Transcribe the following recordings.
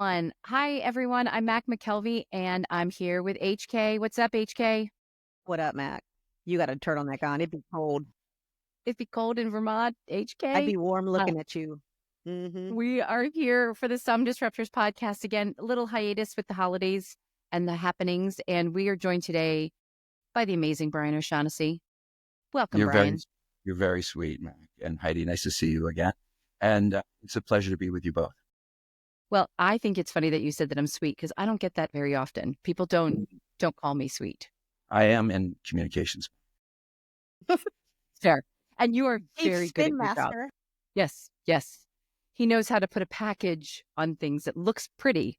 one. Hi, everyone. I'm Mac McKelvey, and I'm here with HK. What's up, HK? What up, Mac? You got a turtleneck on. It'd be cold. It'd be cold in Vermont, I'd HK. be warm looking at you. We are here for the Some Disruptors podcast again. A little hiatus with the holidays and the happenings, and we are joined today by the amazing Brian O'Shaughnessy. Welcome, Brian. You're very sweet, Mac and Heidi. Nice to see you again, and it's a pleasure to be with you both. Well, I think it's funny that you said that I'm sweet because I don't get that very often. People don't call me sweet. I am in communications. Fair. And you are very good at your job. Master. Yes. He knows how to put a package on things that looks pretty.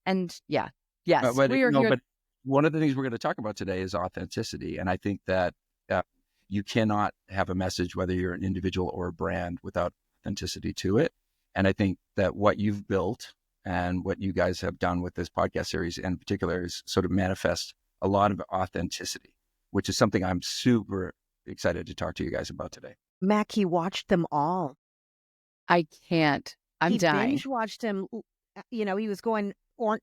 And yes, But we are here. But one of the things we're going to talk about today is authenticity. And I think that you cannot have a message, whether you're an individual or a brand, without authenticity to it. And I think that what you've built and what you guys have done with this podcast series in particular is sort of manifest a lot of authenticity, which is something I'm super excited to talk to you guys about today. Mac, he watched them all. I can't. I'm dying. Binge watched him. He was going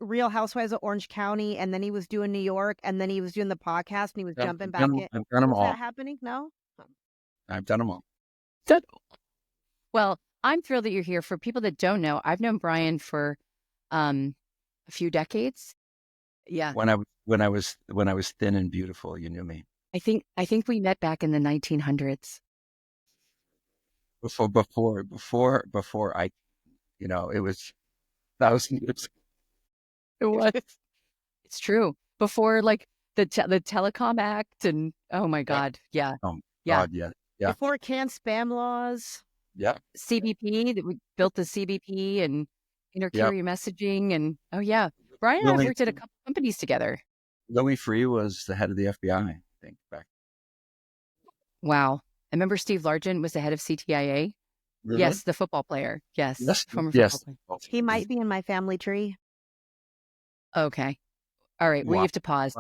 Real Housewives of Orange County, and then he was doing New York, and then he was doing the podcast, and he was jumping back in. I've done them all. Is that happening? No? I've done them all. Well, I'm thrilled that you're here. For people that don't know, I've known Brian for a few decades. Yeah. When I was thin and beautiful, you knew me. I think we met back in the 1900s. Before I, it was thousands years. It was. It's true. Before like the Telecom Act and oh my God. Yeah. Oh, yeah. God, yeah. Before canned spam laws. Yeah. CBP, that we built the CBP and intercarrier messaging. And oh yeah, Brian and I worked at a couple companies together. Louis Free was the head of the FBI, I think, back. Wow. I remember Steve Largent was the head of CTIA. Really? Yes, the football player. Yes. Former yes. football player. He might be in my family tree. Okay. All right. We have to pause.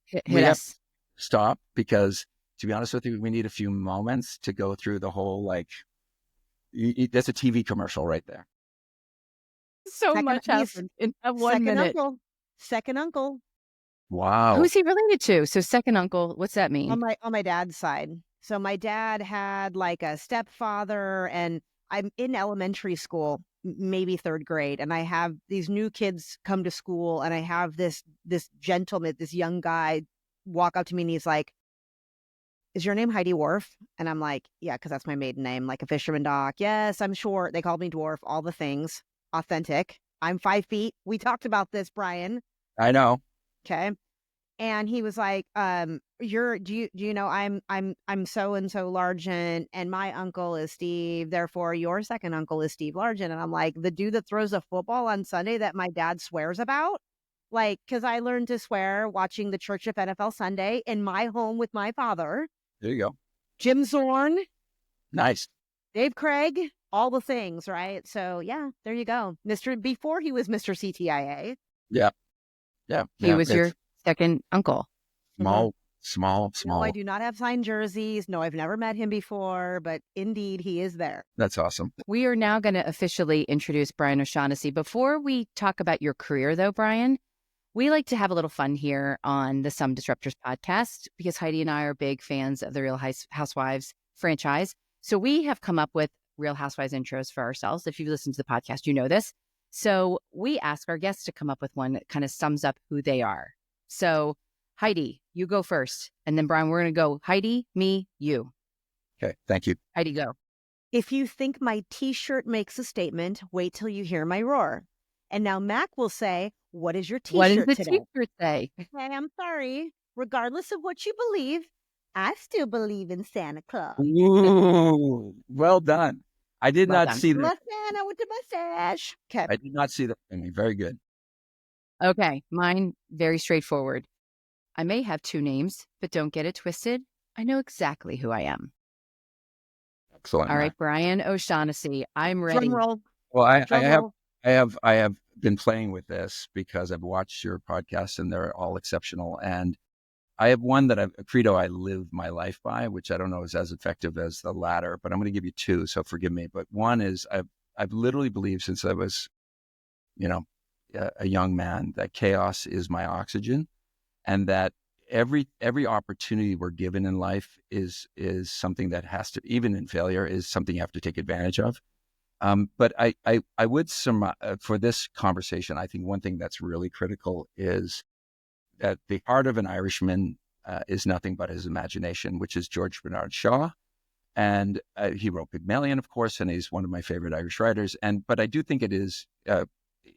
Hit we us. Have to stop because, to be honest with you, we need a few moments to go through the whole, that's a TV commercial right there. Much happened in 1 minute. Second uncle. Wow. Who's he related to? So second uncle, what's that mean? On my dad's side. So my dad had like a stepfather, and I'm in elementary school, maybe third grade, and I have these new kids come to school, and I have this gentleman, this young guy walk up to me, and he's like, "Is your name Heidi Wharf?" And I'm like, "Yeah, because that's my maiden name, like a fisherman doc." "Yes, I'm short. They called me dwarf. All the things. Authentic. I'm 5 feet. We talked about this, Brian." I know. Okay. And he was like, do you know I'm so and so Largent, and my uncle is Steve, therefore your second uncle is Steve Largent. And I'm like, the dude that throws a football on Sunday that my dad swears about? Like, because I learned to swear watching the Church of NFL Sunday in my home with my father. There you go. Jim Zorn. Nice. Dave Craig. All the things, right? So yeah, there you go. Before he was Mr. CTIA. Yeah. He was your second uncle. Small. No, I do not have signed jerseys. No, I've never met him before, but indeed he is there. That's awesome. We are now going to officially introduce Brian O'Shaughnessy. Before we talk about your career, though, Brian, we like to have a little fun here on the Some Disruptors podcast because Heidi and I are big fans of the Real Housewives franchise. So we have come up with Real Housewives intros for ourselves. If you've listened to the podcast, you know this. So we ask our guests to come up with one that kind of sums up who they are. So Heidi, you go first. And then Brian, we're going to go Heidi, me, you. Okay. Thank you. Heidi, go. If you think my t-shirt makes a statement, wait till you hear my roar. And now Mac will say, what is your t-shirt today? What does the today? t-shirt say? Hey, I'm sorry. Regardless of what you believe, I still believe in Santa Claus. Ooh, well done. I did not see that. My Santa with the mustache. Okay. I did not see that. Very good. Okay. Mine, very straightforward. I may have two names, but don't get it twisted. I know exactly who I am. Excellent. All right, Brian O'Shaughnessy, I'm ready. Drum roll. Well, I have been playing with this because I've watched your podcasts and they're all exceptional. And I have one that a credo I live my life by, which I don't know is as effective as the latter, but I'm going to give you two, so forgive me. But one is I've literally believed since I was, a young man that chaos is my oxygen, and that every opportunity we're given in life is something that has to, even in failure, is something you have to take advantage of. But I would for this conversation, I think one thing that's really critical is that the heart of an Irishman is nothing but his imagination, which is George Bernard Shaw. And he wrote Pygmalion, of course, and he's one of my favorite Irish writers. But I do think it is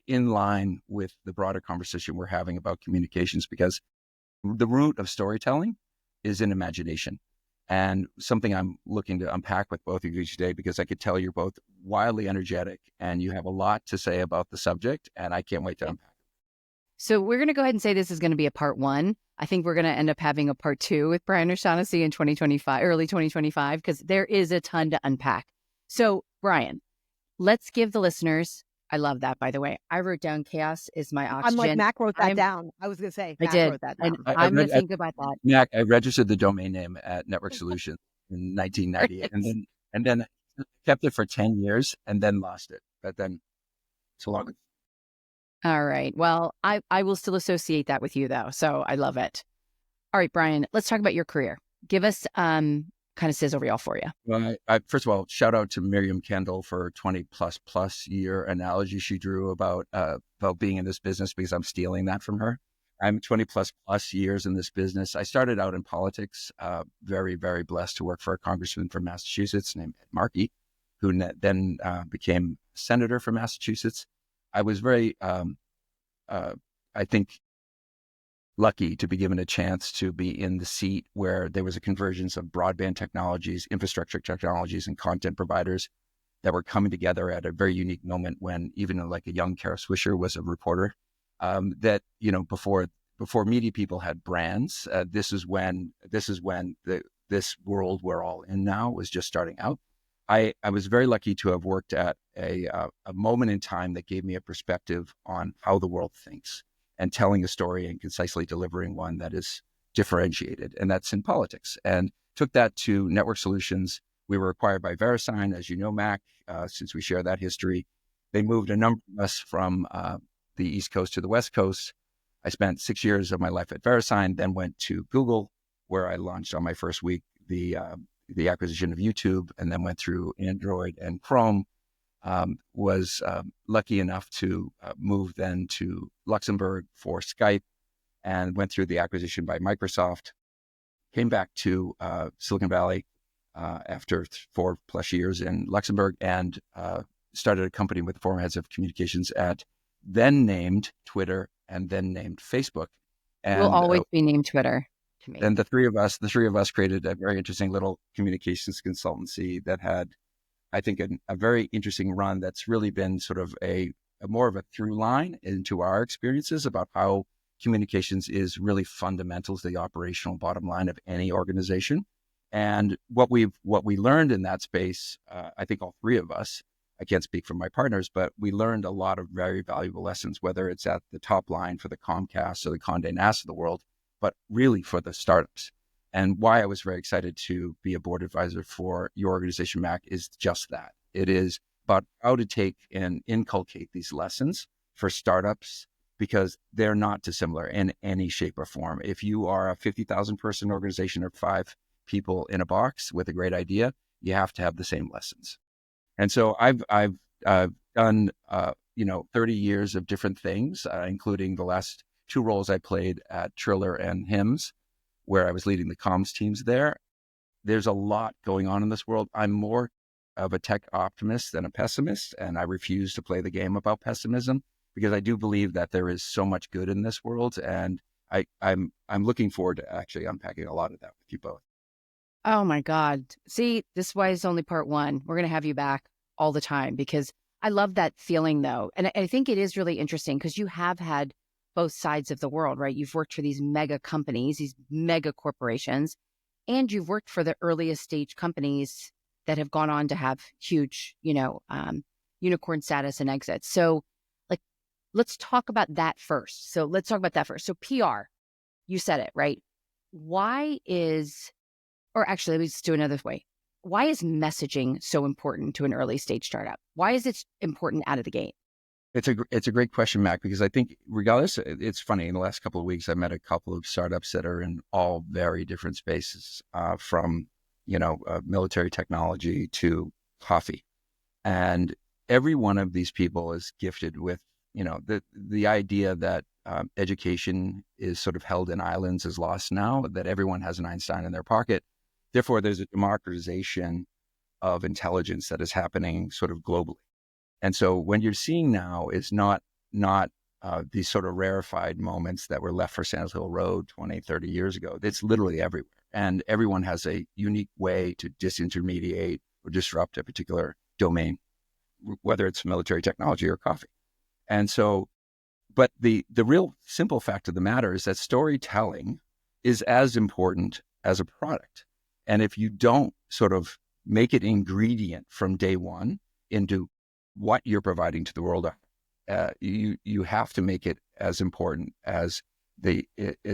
in line with the broader conversation we're having about communications, because the root of storytelling is in imagination. And something I'm looking to unpack with both of you today, because I could tell you're both wildly energetic and you have a lot to say about the subject, and I can't wait to unpack. So we're going to go ahead and say this is going to be a part one. I think we're going to end up having a part two with Brian O'Shaughnessy in 2025, early 2025, because there is a ton to unpack. So Brian, let's give the listeners, I love that, by the way. I wrote down chaos is my oxygen. I'm like, Mac wrote that down. I was going to say, Mac wrote that down. I'm going to think about that. Mac, I registered the domain name at Network Solutions in 1998, and then kept it for 10 years and then lost it. But then so long. All right. Well, I will still associate that with you, though. So I love it. All right, Brian, let's talk about your career. Give us kind of sizzle reel for you. Well, I first of all, shout out to Miriam Kendall for 20 plus year analogy she drew about being in this business, because I'm stealing that from her. I'm 20 plus years in this business. I started out in politics, very, very blessed to work for a congressman from Massachusetts named Ed Markey, who then became senator from Massachusetts. I was very, I think, lucky to be given a chance to be in the seat where there was a convergence of broadband technologies, infrastructure technologies, and content providers that were coming together at a very unique moment, when even like a young Kara Swisher was a reporter. That, before media people had brands, this is when this world we're all in now was just starting out. I was very lucky to have worked at a moment in time that gave me a perspective on how the world thinks, and telling a story and concisely delivering one that is differentiated. And that's in politics. And took that to Network Solutions. We were acquired by VeriSign, as you know, Mac, since we share that history. They moved a number of us from the East Coast to the West Coast. I spent 6 years of my life at VeriSign, then went to Google, where I launched on my first week the acquisition of YouTube, and then went through Android and Chrome. Was lucky enough to move then to Luxembourg for Skype, and went through the acquisition by Microsoft. Came back to Silicon Valley after 4+ years in Luxembourg, and started a company with former heads of communications at then named Twitter and then named Facebook. And we'll always be named Twitter to me. And the three of us created a very interesting little communications consultancy that had, I think, a very interesting run that's really been sort of a more of a through line into our experiences about how communications is really fundamental to the operational bottom line of any organization. And what we learned in that space, I think all three of us, I can't speak for my partners, but we learned a lot of very valuable lessons, whether it's at the top line for the Comcast or the Condé Nast of the world, but really for the startups. And why I was very excited to be a board advisor for your organization, Mac, is just that. It is about how to take and inculcate these lessons for startups, because they're not dissimilar in any shape or form. If you are a 50,000 person organization or 5 people in a box with a great idea, you have to have the same lessons. And so I've done 30 years of different things, including the last 2 roles I played at Triller and HIMSS, where I was leading the comms teams there. There's a lot going on in this world. I'm more of a tech optimist than a pessimist, and I refuse to play the game about pessimism, because I do believe that there is so much good in this world, and I'm looking forward to actually unpacking a lot of that with you both. Oh my God. See, this is why it's only part one. We're going to have you back all the time, because I love that feeling, though. And I think it is really interesting, because you have had both sides of the world, right? You've worked for these mega companies, these mega corporations, and you've worked for the earliest stage companies that have gone on to have huge, unicorn status and exits. So let's talk about that first. So PR, you said it, right? Or actually, let me just do another way. Why is messaging so important to an early stage startup? Why is it important out of the gate? It's a great question, Mac, because I think regardless, it's funny. In the last couple of weeks, I met a couple of startups that are in all very different spaces, from military technology to coffee, and every one of these people is gifted with the idea that education is sort of held in islands is lost now. That everyone has an Einstein in their pocket. Therefore, there's a democratization of intelligence that is happening sort of globally. And so when you're seeing now is not these sort of rarefied moments that were left for Sand Hill Road 20, 30 years ago. It's literally everywhere. And everyone has a unique way to disintermediate or disrupt a particular domain, whether it's military technology or coffee. And so, but the real simple fact of the matter is that storytelling is as important as a product. And if you don't sort of make it ingredient from day one into what you're providing to the world, you have to make it as important as the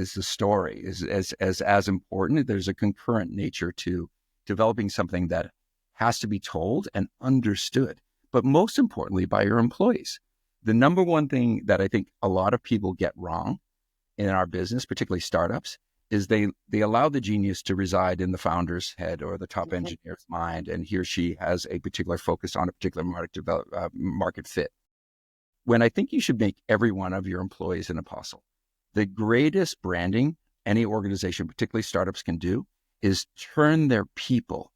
story is as important. There's a concurrent nature to developing something that has to be told and understood, but most importantly by your employees. The number one thing that I think a lot of people get wrong in our business, particularly startups, is they allow the genius to reside in the founder's head or the top engineer's mind, and he or she has a particular focus on a particular market fit. When I think you should make every one of your employees an apostle. The greatest branding any organization, particularly startups, can do is turn their people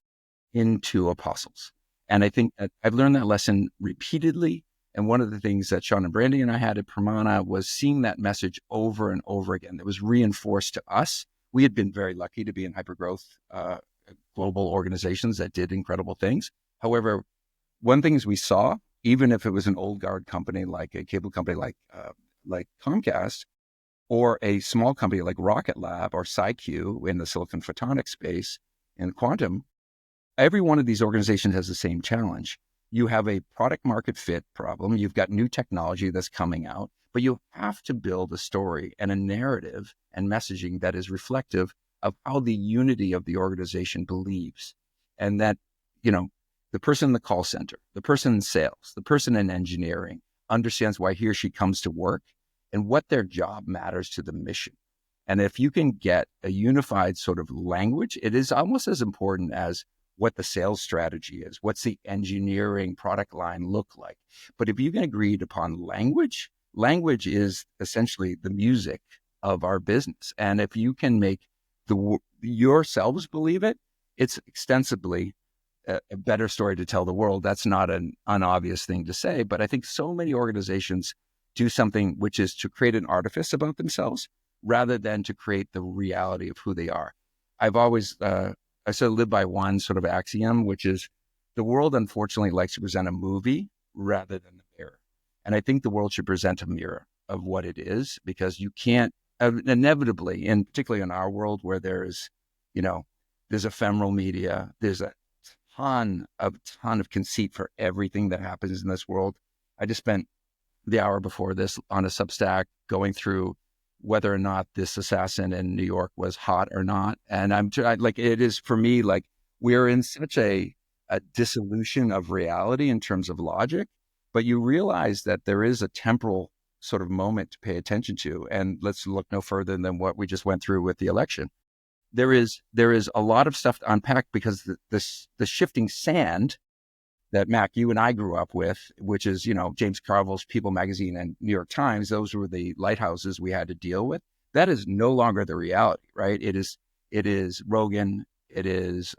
into apostles. And I think that I've learned that lesson repeatedly. And one of the things that Sean and Brandy and I had at Pramana was seeing that message over and over again. That was reinforced to us. We had been very lucky to be in hypergrowth global organizations that did incredible things. However, one thing is we saw, even if it was an old guard company like a cable company like Comcast, or a small company like Rocket Lab or SciQ in the silicon photonics space in quantum, every one of these organizations has the same challenge. You have a product market fit problem. You've got new technology that's coming out, but you have to build a story and a narrative and messaging that is reflective of how the unity of the organization believes. And that, the person in the call center, the person in sales, the person in engineering understands why he or she comes to work and what their job matters to the mission. And if you can get a unified sort of language, it is almost as important as what the sales strategy is, what's the engineering product line look like. But if you can agree upon language is essentially the music of our business. And if you can make yourselves believe it, it's extensively a better story to tell the world. That's not an unobvious thing to say, but I think so many organizations do something which is to create an artifice about themselves rather than to create the reality of who they are. I've always, I sort of live by one sort of axiom, which is the world unfortunately likes to present a movie rather than the mirror. And I think the world should present a mirror of what it is, because you can't inevitably, and particularly in our world where there's ephemeral media, there's a ton of conceit for everything that happens in this world. I just spent the hour before this on a Substack going through whether or not this assassin in New York was hot or not. And it is for me, like we're in such a dissolution of reality in terms of logic, but you realize that there is a temporal sort of moment to pay attention to. And let's look no further than what we just went through with the election. There is a lot of stuff to unpack, because the shifting sand that, Mac, you and I grew up with, which is, James Carville's People magazine and New York Times, those were the lighthouses we had to deal with. That is no longer the reality, right? It is Rogan. It is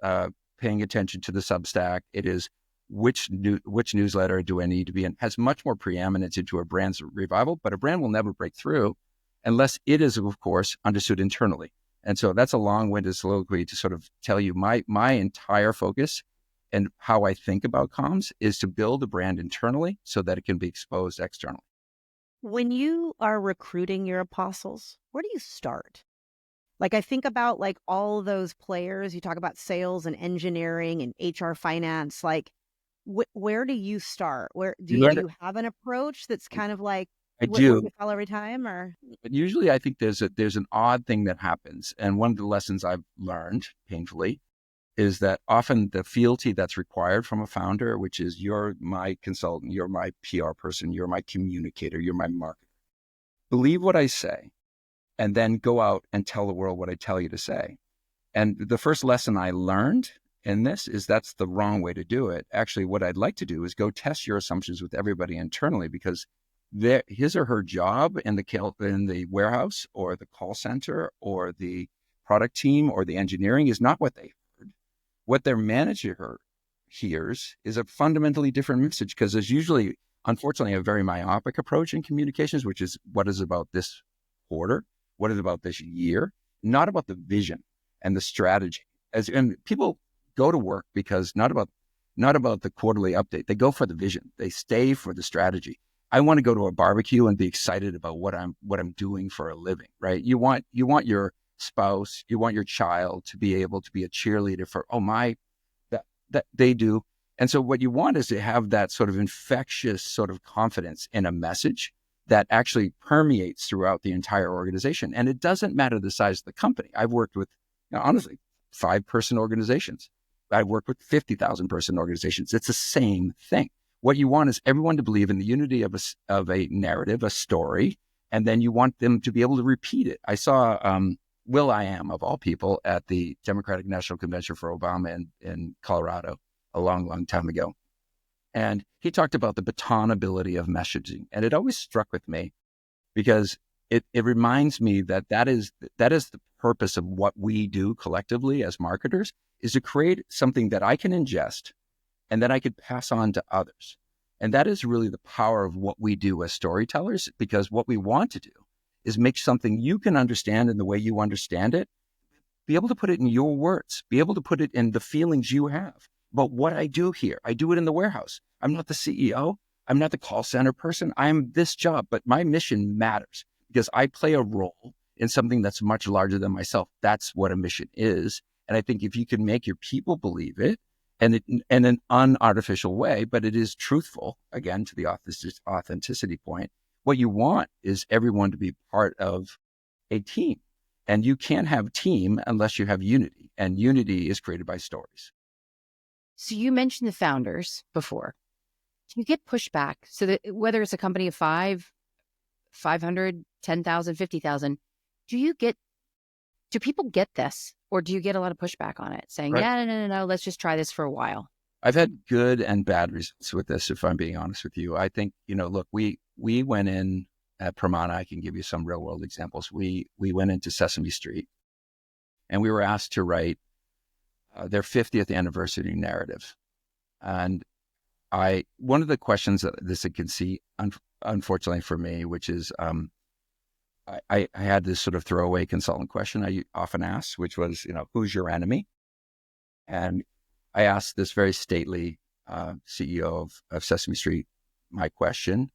paying attention to the Substack. It is which newsletter do I need to be in? Has much more preeminence into a brand's revival, but a brand will never break through unless it is, of course, understood internally. And so that's a long-winded soliloquy to sort of tell you my entire focus and how I think about comms is to build a brand internally so that it can be exposed externally. When you are recruiting your apostles, where do you start? Like, I think about like all those players, you talk about sales and engineering and HR finance, like where do you start? Where do you have an approach that's kind of like I what do. you follow every time? Or But usually I think there's an odd thing that happens. And one of the lessons I've learned painfully is that often the fealty that's required from a founder, which is you're my consultant, you're my PR person, you're my communicator, you're my marketer. Believe what I say, and then go out and tell the world what I tell you to say. And the first lesson I learned in this is that's the wrong way to do it. Actually, what I'd like to do is go test your assumptions with everybody internally, because his or her job in the warehouse or the call center or the product team or the engineering is not what they heard. What their manager hears is a fundamentally different message, because there's usually, unfortunately, a very myopic approach in communications, which is what is about this quarter, what is about this year, not about the vision and the strategy. And people go to work because not about the quarterly update. They go for the vision. They stay for the strategy. I want to go to a barbecue and be excited about what I'm doing for a living, right? You want your spouse, you want your child to be able to be a cheerleader for, that they do. And so what you want is to have that sort of infectious sort of confidence in a message that actually permeates throughout the entire organization. And it doesn't matter the size of the company. I've worked with, honestly, 5-person organizations. I've worked with 50,000-person organizations. It's the same thing. What you want is everyone to believe in the unity of a narrative, a story, and then you want them to be able to repeat it. I saw Will.i.am, of all people, at the Democratic National Convention for Obama in Colorado a long, long time ago. And he talked about the baton ability of messaging. And it always struck with me because it reminds me that is the purpose of what we do collectively as marketers, is to create something that I can ingest and that I could pass on to others. And that is really the power of what we do as storytellers, because what we want to do is make something you can understand in the way you understand it, be able to put it in your words, be able to put it in the feelings you have. But what I do here, I do it in the warehouse. I'm not the CEO. I'm not the call center person. I'm this job, but my mission matters because I play a role in something that's much larger than myself. That's what a mission is. And I think if you can make your people believe it, and in an unartificial way, but it is truthful, again, to the authenticity point, what you want is everyone to be part of a team. And you can't have team unless you have unity. And unity is created by stories. So you mentioned the founders before. Do you get pushback? So that whether it's a company of 500, 10,000, 50,000, do people get this? Or do you get a lot of pushback on it saying, Right. yeah, no, let's just try this for a while? I've had good and bad results with this, if I'm being honest with you. I think, look, we went in at Pramana. I can give you some real world examples. We went into Sesame Street and we were asked to write their 50th anniversary narrative. And one of the questions that this can see, unfortunately for me, which is, I had this sort of throwaway consultant question I often ask, which was, who's your enemy? And I asked this very stately CEO of Sesame Street my question.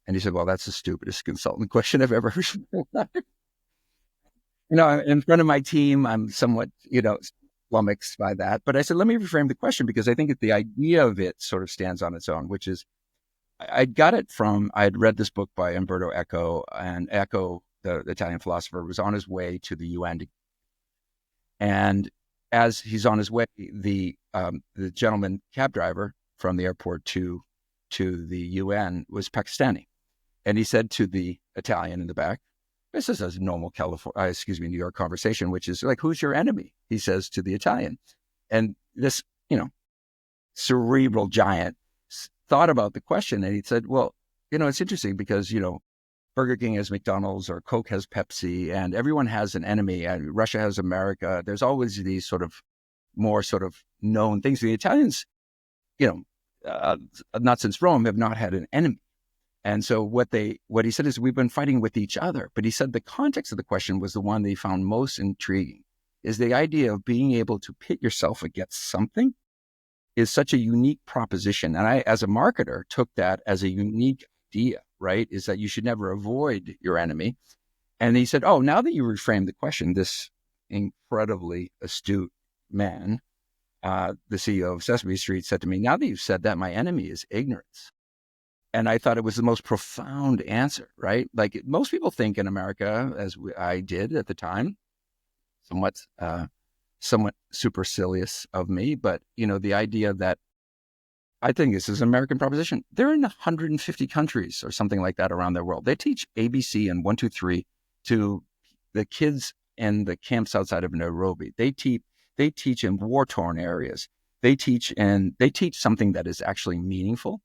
And he said, well, that's the stupidest consultant question I've ever heard. In front of my team, I'm somewhat, flummoxed by that. But I said, let me reframe the question, because I think the idea of it sort of stands on its own, which is, I had read this book by Umberto Eco, and Eco, the Italian philosopher, was on his way to the UN. And as he's on his way, the gentleman cab driver from the airport to the UN was Pakistani. And he said to the Italian in the back, this is a normal New York conversation, which is like, who's your enemy? He says to the Italian. And this, cerebral giant thought about the question, and he said, well, it's interesting because, Burger King has McDonald's, or Coke has Pepsi, and everyone has an enemy. And Russia has America. There's always these sort of more sort of known things. The Italians, not since Rome, have not had an enemy. And so what he said is, we've been fighting with each other. But he said the context of the question was the one that he found most intriguing, is the idea of being able to pit yourself against something is such a unique proposition. And I, as a marketer, took that as a unique idea, right? Is that you should never avoid your enemy. And he said, oh, now that you reframed the question, this incredibly astute man, the CEO of Sesame Street, said to me, now that you've said that, my enemy is ignorance. And I thought it was the most profound answer, right? Like most people think in America, I did at the time, somewhat somewhat supercilious of me, but the idea that I think this is an American proposition. They're in 150 countries or something like that around the world. They teach ABC and 1, 2, 3 to the kids in the camps outside of Nairobi. They teach in war-torn areas. They teach something that is actually meaningful,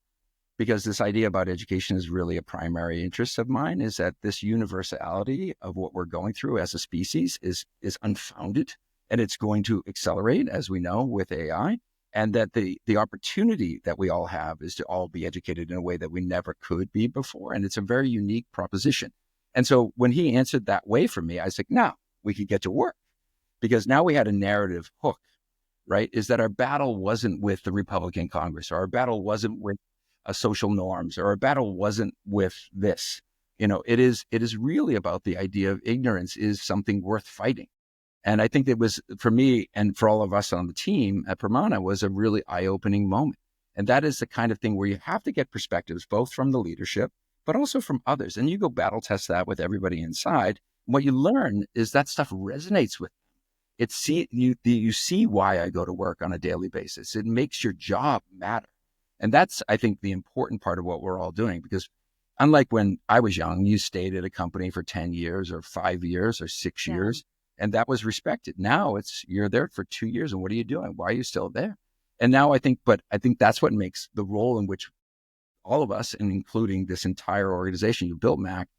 because this idea about education is really a primary interest of mine, is that this universality of what we're going through as a species is unfounded, and it's going to accelerate, as we know, with AI. And that the opportunity that we all have is to all be educated in a way that we never could be before. And it's a very unique proposition. And so when he answered that way for me, I was like, now we could get to work, because now we had a narrative hook, right? Is that our battle wasn't with the Republican Congress, or our battle wasn't with social norms, or our battle wasn't with this. It is really about the idea of ignorance is something worth fighting. And I think it was, for me and for all of us on the team at Pramana, was a really eye-opening moment. And that is the kind of thing where you have to get perspectives, both from the leadership, but also from others. And you go battle test that with everybody inside. What you learn is that stuff resonates with them. You see why I go to work on a daily basis. It makes your job matter. And that's, I think, the important part of what we're all doing, because unlike when I was young, you stayed at a company for 10 years or 5 years or 6 years. And that was respected. Now you're there for 2 years, and what are you doing? Why are you still there? And now I think that's what makes the role in which all of us, and including this entire organization you built, Mac,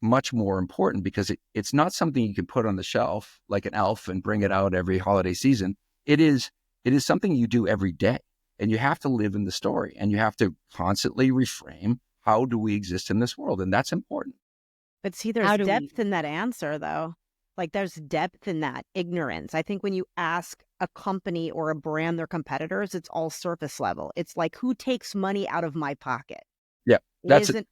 much more important, because it's not something you can put on the shelf like an elf and bring it out every holiday season. It is something you do every day, and you have to live in the story, and you have to constantly reframe, how do we exist in this world? And that's important. But see, there's depth in that answer, though. Like, there's depth in that ignorance. I think when you ask a company or a brand their competitors, it's all surface level. It's like, who takes money out of my pocket? Yeah,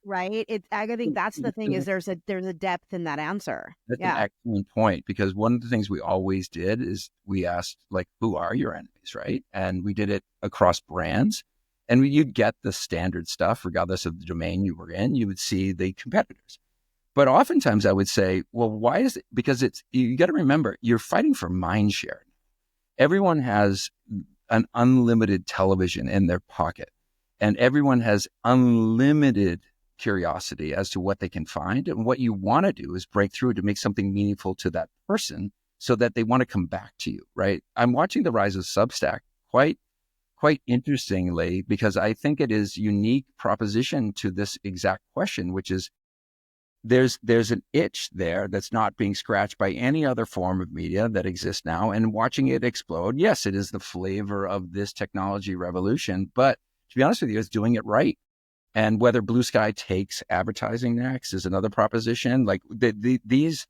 right. I think that's the thing, is there's a depth in that answer. That's an excellent point, because one of the things we always did is we asked, like, who are your enemies, right? And we did it across brands, and you'd get the standard stuff regardless of the domain you were in. You would see the competitors. But oftentimes I would say, well, why is it? Because you got to remember, you're fighting for mind share. Everyone has an unlimited television in their pocket, and everyone has unlimited curiosity as to what they can find. And what you want to do is break through to make something meaningful to that person, so that they want to come back to you, right? I'm watching the rise of Substack quite interestingly, because I think it is unique proposition to this exact question, which is, there's an itch there that's not being scratched by any other form of media that exists now. And watching it explode, yes, it is the flavor of this technology revolution, but to be honest with you, it's doing it right. And whether Blue Sky takes advertising next is another proposition. Like, these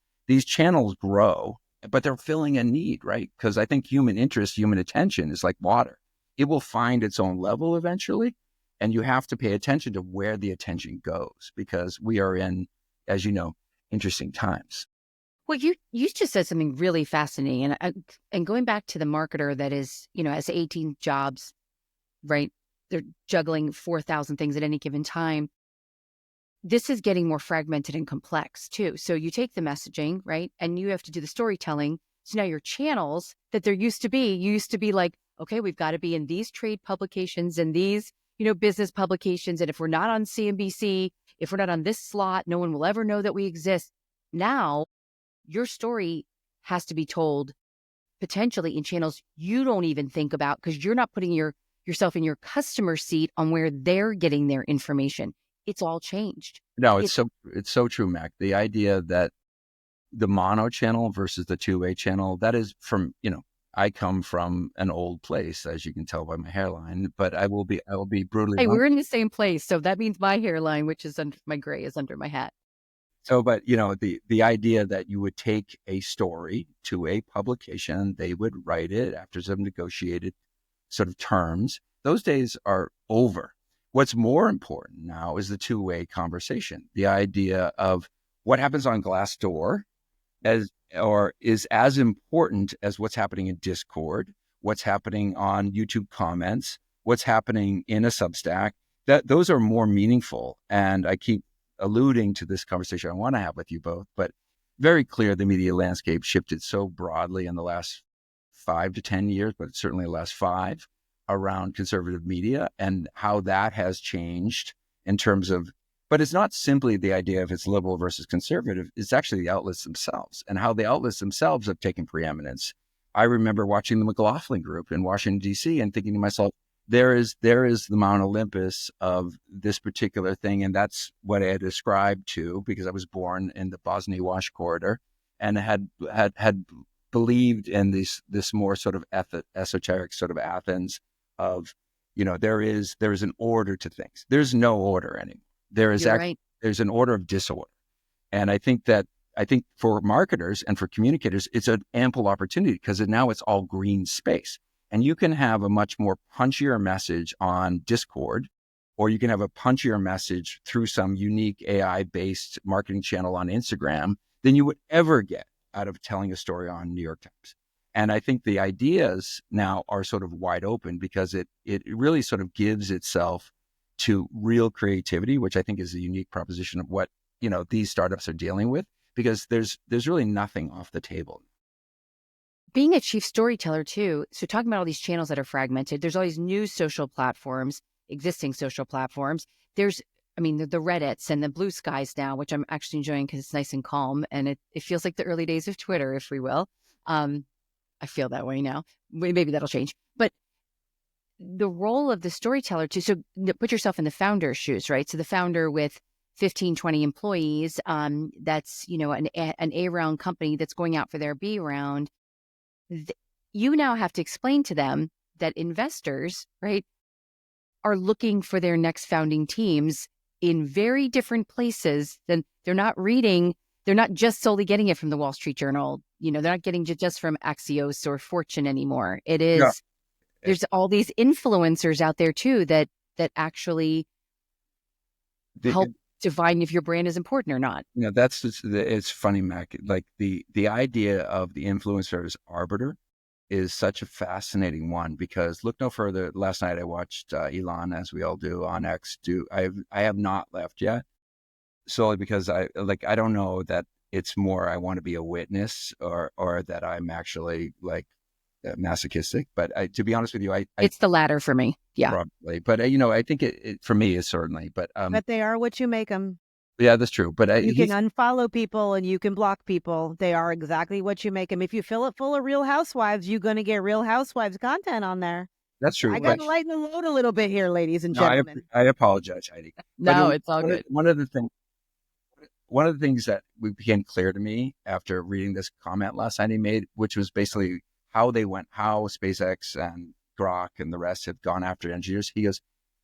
channels grow, but they're filling a need, right? Because I think human interest, human attention is like water. It will find its own level eventually. And you have to pay attention to where the attention goes, because we are in, as you know, interesting times. Well, you just said something really fascinating, and going back to the marketer that is, has 18 jobs, right? They're juggling 4,000 things at any given time. This is getting more fragmented and complex too. So you take the messaging, right, and you have to do the storytelling. So now your channels that you used to be like, okay, we've got to be in these trade publications and these, business publications, and if we're not on CNBC, if we're not on this slot, no one will ever know that we exist. Now, your story has to be told potentially in channels you don't even think about, because you're not putting yourself in your customer seat on where they're getting their information. It's all changed. No, it's so true, Mac. The idea that the mono channel versus the two-way channel, that is from, I come from an old place, as you can tell by my hairline, but I will be brutally Hey, honest. we're in the same place. So that means my hairline, which is under my gray, is under my hat. So, but the idea that you would take a story to a publication, they would write it after some negotiated sort of terms, those days are over. What's more important now is the two-way conversation. The idea of what happens on Glassdoor is as important as what's happening in Discord, what's happening on YouTube comments, what's happening in a Substack. Those are more meaningful. And I keep alluding to this conversation I want to have with you both, but very clear the media landscape shifted so broadly in the last 5 to 10 years, but certainly the last 5, around conservative media and how that has changed in terms of, but it's not simply the idea of it's liberal versus conservative. It's actually the outlets themselves and how the outlets themselves have taken preeminence. I remember watching the McLaughlin Group in Washington, D.C. and thinking to myself, there is the Mount Olympus of this particular thing. And that's what I had ascribed to because I was born in the Bosnia-Wash corridor and had believed in this more sort of esoteric sort of Athens of, there is an order to things. There's no order anymore. There's an order of disorder. And I think for marketers and for communicators, it's an ample opportunity because now it's all green space. And you can have a much more punchier message on Discord, or you can have a punchier message through some unique AI-based marketing channel on Instagram than you would ever get out of telling a story on New York Times. And I think the ideas now are sort of wide open because it really sort of gives itself to real creativity, which I think is a unique proposition of what, these startups are dealing with, because there's really nothing off the table. Being a chief storyteller too, so talking about all these channels that are fragmented, there's all these new social platforms, existing social platforms. There's, the Reddits and the Blue Skies now, which I'm actually enjoying because it's nice and calm. And it feels like the early days of Twitter, if we will. I feel that way now. Maybe that'll change. But the role of the storyteller too, so put yourself in the founder's shoes, right? So the founder with 15, 20 employees, that's, an A round company that's going out for their B round. You now have to explain to them that investors, right, are looking for their next founding teams in very different places than they're not just solely getting it from the Wall Street Journal. They're not getting it just from Axios or Fortune anymore. It is, there's all these influencers out there too that actually help define if your brand is important or not. That's just, it's funny, Mac, like the idea of the influencer as arbiter is such a fascinating one because look no further. Last night I watched Elon, as we all do, on X. I have not left yet, solely because I don't know that it's more I want to be a witness or that I'm actually like masochistic. But to be honest with you, it's the latter for me. Yeah, probably. But I think it for me is certainly. But they are what you make them. Yeah, that's true. But you can unfollow people and you can block people. They are exactly what you make them. If you fill it full of Real Housewives, you're going to get Real Housewives content on there. That's true. I got to lighten the load a little bit here, ladies and gentlemen. I apologize, Heidi. No, it's all good. One of the things that became clear to me after reading this comment last night he made, which was basically how SpaceX and Grok and the rest have gone after engineers. He goes,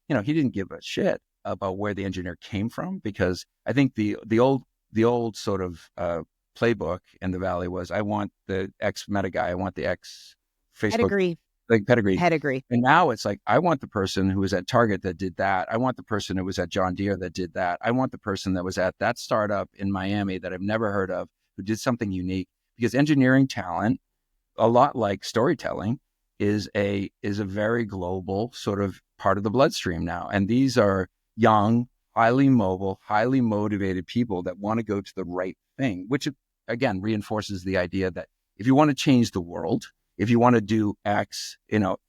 he didn't give a shit about where the engineer came from because I think the old sort of playbook in the Valley was I want the ex Meta guy, I want the ex Facebook pedigree. And now it's like I want the person who was at Target that did that. I want the person who was at John Deere that did that. I want the person that was at that startup in Miami that I've never heard of who did something unique because engineering talent, a lot like storytelling, is a very global sort of part of the bloodstream now. And these are young, highly mobile, highly motivated people that want to go to the right thing, which again reinforces the idea that if you want to change the world, if you want to do X,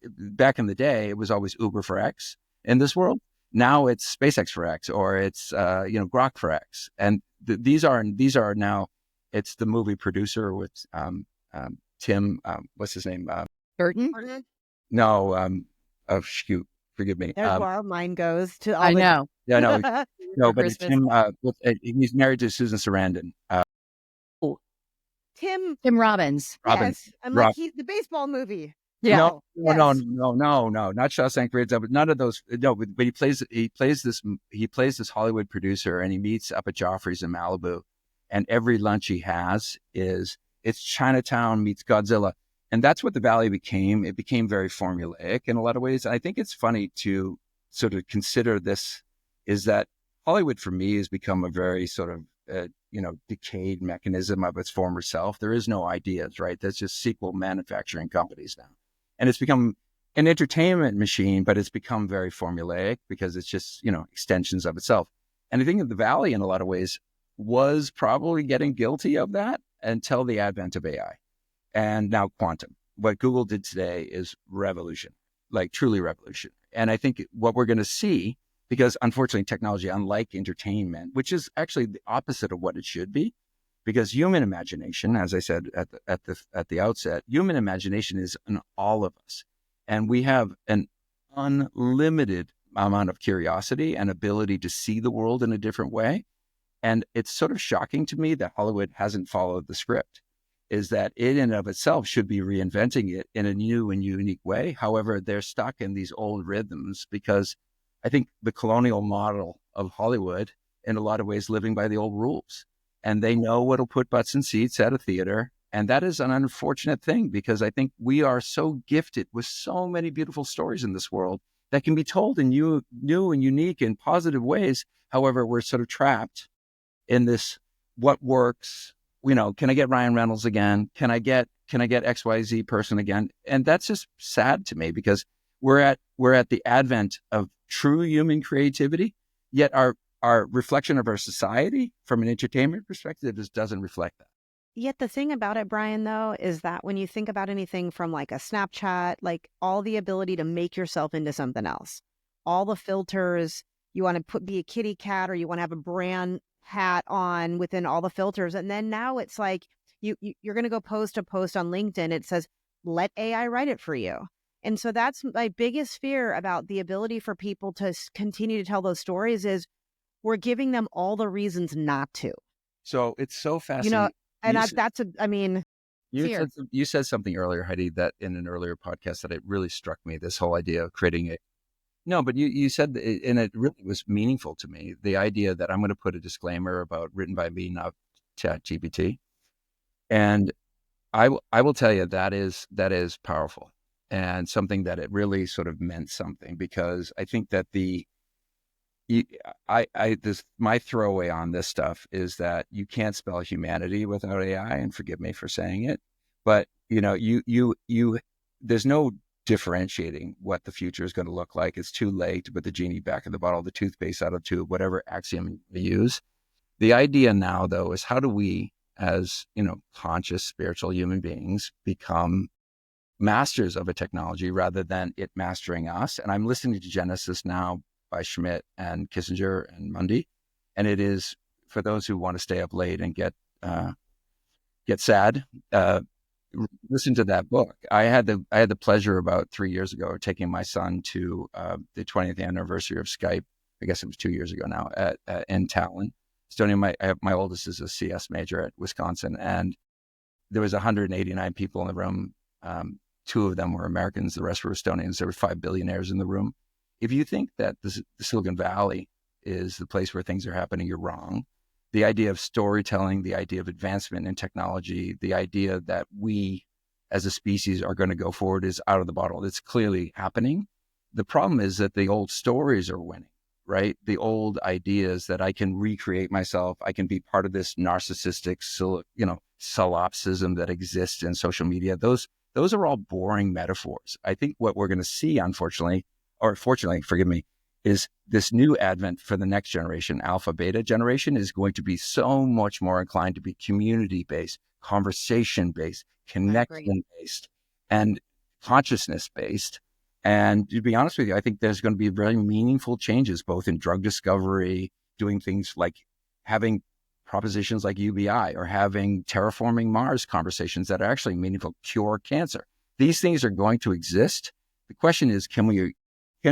back in the day, it was always Uber for X in this world. Now it's SpaceX for X or it's, Grok for X. And these are now, it's the movie producer with Tim, what's his name? Burton? No, shoot. Forgive me. There's where our mind goes to. I know. Yeah, no, but it's Tim. He's married to Susan Sarandon. Tim Robbins. Yes, I'm like he's the baseball movie. Yeah. No, not Shawshank Redemption, but none of those. No, but he plays this Hollywood producer, and he meets up at Joffrey's in Malibu, and every lunch he has it's Chinatown meets Godzilla. And that's what the Valley became. It became very formulaic in a lot of ways. And I think it's funny to sort of consider this is that Hollywood for me has become a very sort of, decayed mechanism of its former self. There is no ideas, right? That's just sequel manufacturing companies now. And it's become an entertainment machine, but it's become very formulaic because it's just, extensions of itself. And I think that the Valley in a lot of ways was probably getting guilty of that until the advent of AI. And now quantum, what Google did today is revolution, like truly revolution. And I think what we're going to see, because unfortunately technology, unlike entertainment, which is actually the opposite of what it should be, because human imagination, as I said at the outset, human imagination is in all of us, and we have an unlimited amount of curiosity and ability to see the world in a different way. And it's sort of shocking to me that Hollywood hasn't followed the script, is that it in and of itself should be reinventing it in a new and unique way. However, they're stuck in these old rhythms because I think the colonial model of Hollywood, in a lot of ways, living by the old rules. And they know what'll put butts in seats at a theater. And that is an unfortunate thing, because I think we are so gifted with so many beautiful stories in this world that can be told in new and unique and positive ways. However, we're sort of trapped in this, what works, can I get Ryan Reynolds again? Can I get XYZ person again? And that's just sad to me, because we're at the advent of true human creativity, yet our reflection of our society from an entertainment perspective just doesn't reflect that. Yet the thing about it, Brian, though, is that when you think about anything from like a Snapchat, like all the ability to make yourself into something else, all the filters, you want to be a kitty cat, or you want to have a brand hat on within all the filters. And then now it's like you're going to go post a post on LinkedIn. It says, let AI write it for you. And so that's my biggest fear about the ability for people to continue to tell those stories, is we're giving them all the reasons not to. So it's so fascinating. And fear. You said something earlier, Heidi, that in an earlier podcast that it really struck me, this whole idea of creating no, but you said, and it really was meaningful to me, the idea that I'm going to put a disclaimer about written by me, not ChatGPT. And I will tell you that is powerful, and something that it really sort of meant something, because I think that my throwaway on this stuff is that you can't spell humanity without AI, and forgive me for saying it, but there's no differentiating what the future is going to look like. It's too late to put the genie back in the bottle, the toothpaste out of the tube, whatever axiom you use. The idea now, though, is how do we, as conscious spiritual human beings, become masters of a technology rather than it mastering us? And I'm listening to Genesis now by Schmidt and Kissinger and Mundy, and it is for those who want to stay up late and get sad. Listen to that book. I had the pleasure about 3 years ago of taking my son to the 20th anniversary of Skype. I guess it was 2 years ago now in Talon. My oldest is a CS major at Wisconsin, and there was 189 people in the room. 2 of them were Americans, the rest were Estonians. There were 5 billionaires in the room. If you think that the Silicon Valley is the place where things are happening, you're wrong. The idea of storytelling, the idea of advancement in technology, the idea that we as a species are going to go forward is out of the bottle. It's clearly happening. The problem is that the old stories are winning, right? The old ideas that I can recreate myself, I can be part of this narcissistic, solipsism that exists in social media. Those are all boring metaphors. I think what we're going to see, unfortunately, or fortunately, forgive me, is this new advent for the next generation, alpha beta generation, is going to be so much more inclined to be community-based, conversation-based, connection-based, and consciousness-based. And to be honest with you, I think there's going to be very meaningful changes, both in drug discovery, doing things like having propositions like UBI, or having terraforming Mars conversations that are actually meaningful, cure cancer. These things are going to exist. The question is, can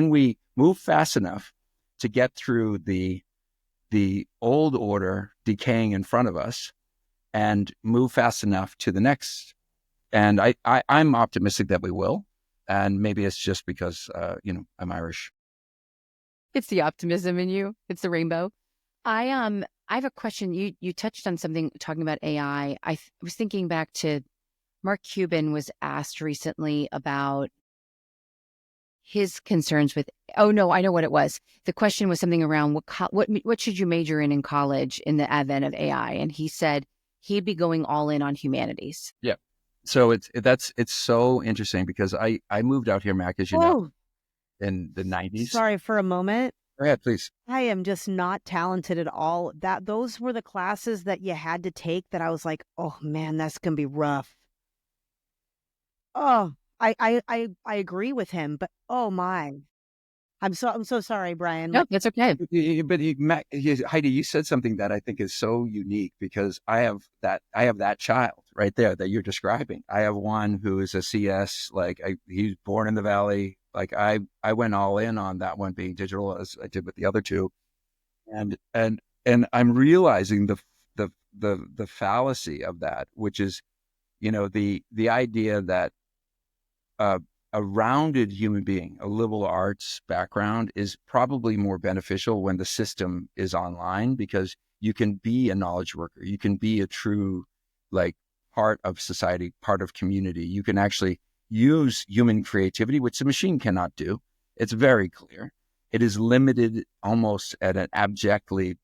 we move fast enough to get through the old order decaying in front of us and move fast enough to the next? And I'm optimistic that we will. And maybe it's just because, I'm Irish. It's the optimism in you. It's the rainbow. I have a question. You touched on something talking about AI. I was thinking back to Mark Cuban was asked recently about his concerns with, oh no, I know what it was. The question was something around what should you major in college in the advent of AI? And he said he'd be going all in on humanities. Yeah. So it's so interesting, because I moved out here, Mac, as you know, in the 90s. Sorry for a moment. Go ahead, please. I am just not talented at all. Those were the classes that you had to take that I was like, oh man, that's going to be rough. Oh, I agree with him, but oh my. I'm so sorry, Brian. No, that's okay. Heidi, you said something that I think is so unique because I have that child right there that you're describing. I have one who is a CS, he's born in the Valley. I went all in on that one being digital as I did with the other two. And I'm realizing the fallacy of that, which is, the idea that uh, a rounded human being, a liberal arts background is probably more beneficial when the system is online, because you can be a knowledge worker. You can be a true, like, part of society, part of community. You can actually use human creativity, which the machine cannot do. It's very clear. It is limited almost at an abjectly,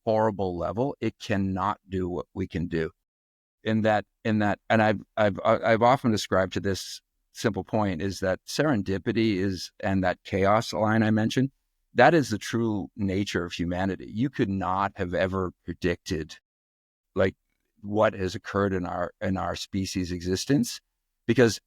horrible level. It cannot do what we can do. And I've often described to this simple point is that serendipity and that chaos line I mentioned, that is the true nature of humanity. You could not have ever predicted, like, what has occurred in our species existence, because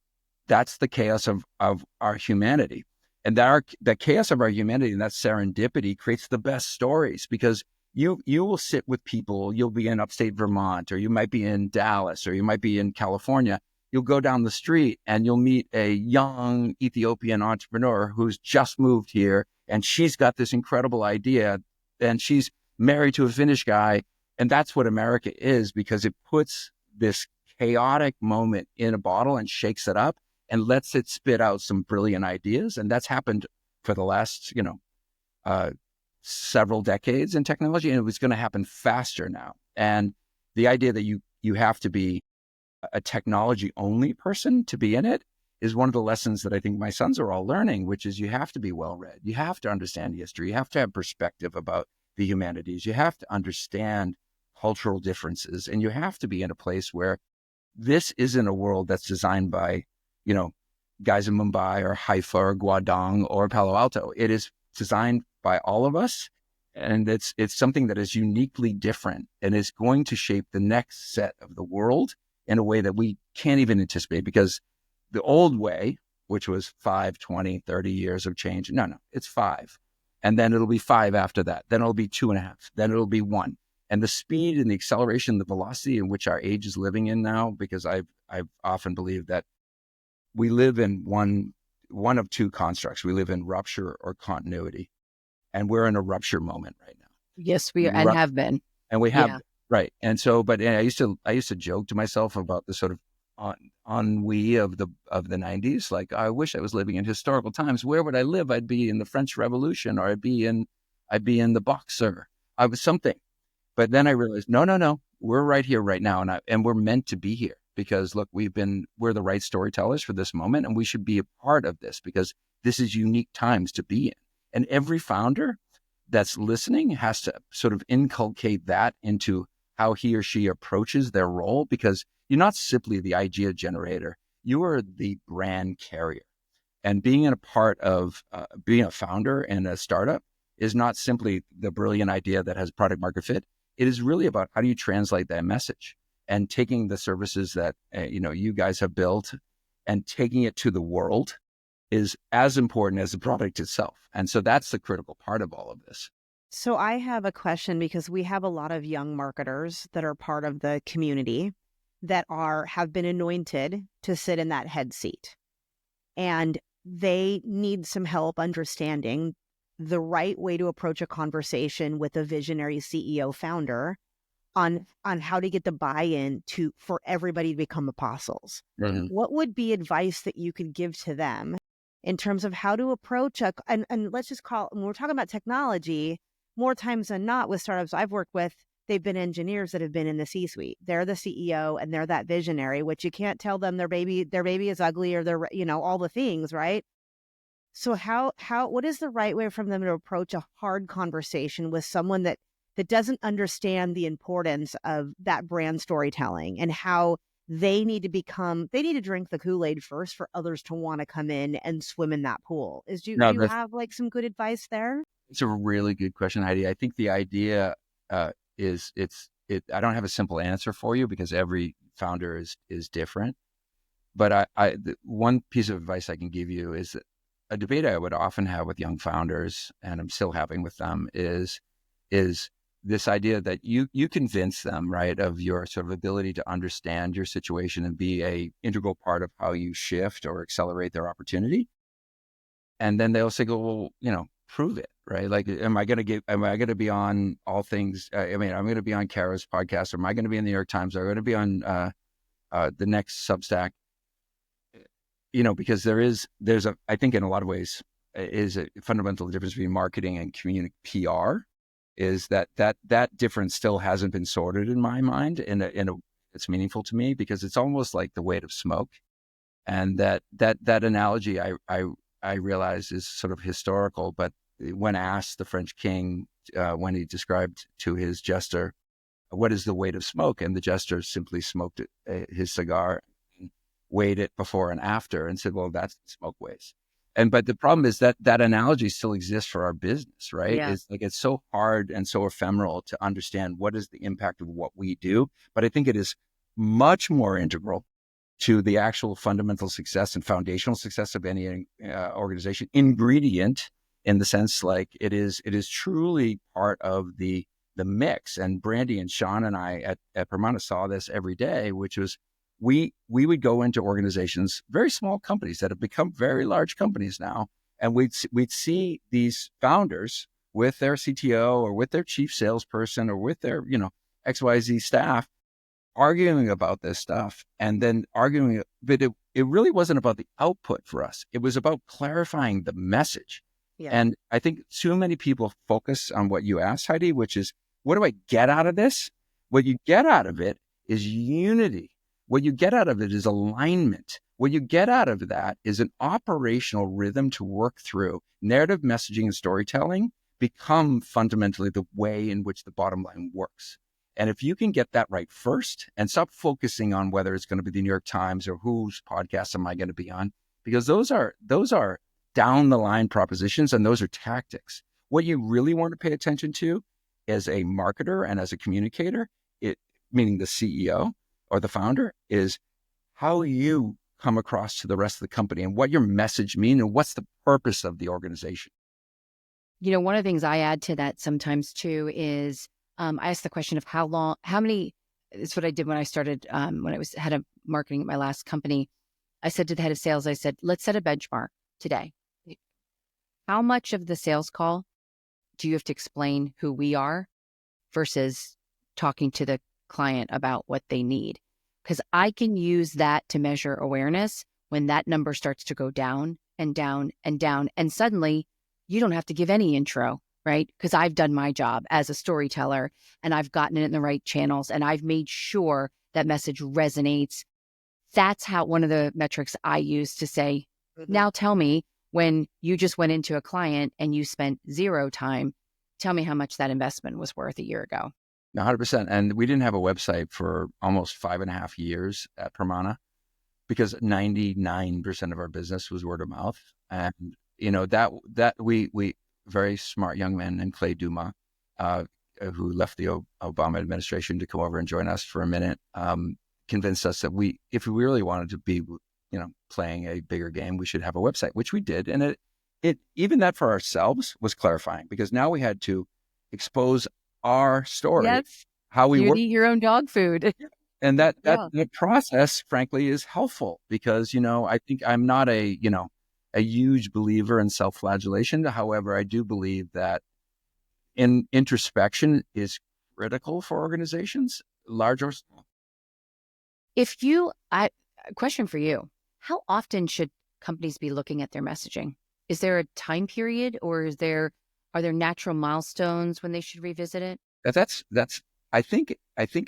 that's the chaos of our humanity. And the chaos of our humanity and that serendipity creates the best stories, because you will sit with people. You'll be in upstate Vermont, or you might be in Dallas, or you might be in California. You'll go down the street and you'll meet a young Ethiopian entrepreneur who's just moved here, and she's got this incredible idea, and she's married to a Finnish guy. And that's what America is, because it puts this chaotic moment in a bottle and shakes it up and lets it spit out some brilliant ideas. And that's happened for the last, several decades in technology, and it was going to happen faster now. And the idea that you have to be a technology only person to be in it is one of the lessons that I think my sons are all learning, which is you have to be well read. You have to understand history. You have to have perspective about the humanities. You have to understand cultural differences, and you have to be in a place where this isn't a world that's designed by, guys in Mumbai or Haifa or Guangdong or Palo Alto. It is designed by all of us. And it's something that is uniquely different and is going to shape the next set of the world in a way that we can't even anticipate, because the old way, which was 5, 20, 30 years of change. No, it's 5. And then it'll be 5 after that. Then it'll be 2.5. Then it'll be 1. And the speed and the acceleration, the velocity in which our age is living in now, because I've often believed that we live in one of two constructs. We live in rupture or continuity. And we're in a rupture moment right now. Yes, we are, and have been. And we have, right. And so, but I used to joke to myself about the sort of ennui of the 90s. Like, I wish I was living in historical times. Where would I live? I'd be in the French Revolution, or I'd be in the Boxer. I was something. But then I realized, no, we're right here, right now. And we're meant to be here, because look, we're the right storytellers for this moment, and we should be a part of this, because this is unique times to be in. And every founder that's listening has to sort of inculcate that into how he or she approaches their role, because you're not simply the idea generator. You are the brand carrier. And being a part of being a founder in a startup is not simply the brilliant idea that has product market fit. It is really about how do you translate that message, and taking the services that you guys have built and taking it to the world is as important as the product itself. And so that's the critical part of all of this. So I have a question, because we have a lot of young marketers that are part of the community that have been anointed to sit in that head seat. And they need some help understanding the right way to approach a conversation with a visionary CEO founder on how to get the buy-in for everybody to become apostles. Mm-hmm. What would be advice that you could give to them in terms of how to approach and let's just when we're talking about technology, more times than not with startups I've worked with, they've been engineers that have been in the C-suite. They're the CEO and they're that visionary, which you can't tell them their baby is ugly, or they're, all the things, right? So what is the right way for them to approach a hard conversation with someone that doesn't understand the importance of that brand storytelling, and how they need to drink the Kool-Aid first for others to want to come in and swim in that pool? Do you have like some good advice there? It's a really good question, Heidi. I think the idea I don't have a simple answer for you, because every founder is different. But one piece of advice I can give you is that a debate I would often have with young founders, and I'm still having with them, is this idea that you convince them, right, of your sort of ability to understand your situation and be a integral part of how you shift or accelerate their opportunity. And then they'll say, well, prove it, right? Like, am I going to be on all things? I'm going to be on Kara's podcast, or am I going to be in the New York Times? Or am I going to be on the next Substack? Because I think in a lot of ways is a fundamental difference between marketing and PR, is that difference still hasn't been sorted in my mind it's meaningful to me, because it's almost like the weight of smoke. And that analogy I realize is sort of historical, but when asked the French king, when he described to his jester, what is the weight of smoke? And the jester simply smoked his cigar, weighed it before and after, and said, well, that's the smoke weighs. But the problem is that analogy still exists for our business, right? Yeah. It's so hard and so ephemeral to understand what is the impact of what we do. But I think it is much more integral to the actual fundamental success and foundational success of any organization. Ingredient, in the sense, like it is truly part of the mix. And Brandy and Sean and I at Permana saw this every day, which was we would go into organizations, very small companies that have become very large companies now, and we'd see these founders with their CTO or with their chief salesperson or with their XYZ staff arguing about this stuff, and then arguing, but it really wasn't about the output for us. It was about clarifying the message. Yeah. And I think too many people focus on what you asked, Heidi, which is, what do I get out of this? What you get out of it is unity. What you get out of it is alignment. What you get out of that is an operational rhythm to work through. Narrative messaging and storytelling become fundamentally the way in which the bottom line works. And if you can get that right first and stop focusing on whether it's going to be the New York Times or whose podcast am I going to be on, because those are down the line propositions, and those are tactics. What you really want to pay attention to as a marketer and as a communicator, meaning the CEO or the founder, is how you come across to the rest of the company and what your message means and what's the purpose of the organization. One of the things I add to that sometimes too is I ask the question of how many, it's what I did when I started, when I was head of marketing at my last company. I said to the head of sales, I said, let's set a benchmark today. How much of the sales call do you have to explain who we are versus talking to the client about what they need? Because I can use that to measure awareness when that number starts to go down and down and down. And suddenly you don't have to give any intro, right? Because I've done my job as a storyteller and I've gotten it in the right channels and I've made sure that message resonates. That's how one of the metrics I use to say, now tell me, when you just went into a client and you spent 0 time, tell me how much that investment was worth a year ago. 100%. And we didn't have a website for almost 5.5 years at Permana, because 99% of our business was word of mouth. And, that we very smart young man named Clay Dumas, who left the Obama administration to come over and join us for a minute, convinced us that if we really wanted to be, playing a bigger game, we should have a website, which we did. And it even that for ourselves was clarifying, because now we had to expose our story, Yes. how we work. Eat your own dog food. And that process, frankly, is helpful, because, I think I'm not a huge believer in self-flagellation. However, I do believe that introspection is critical for organizations, large or small. A question for you, how often should companies be looking at their messaging? Is there a time period, or are there natural milestones when they should revisit it? I think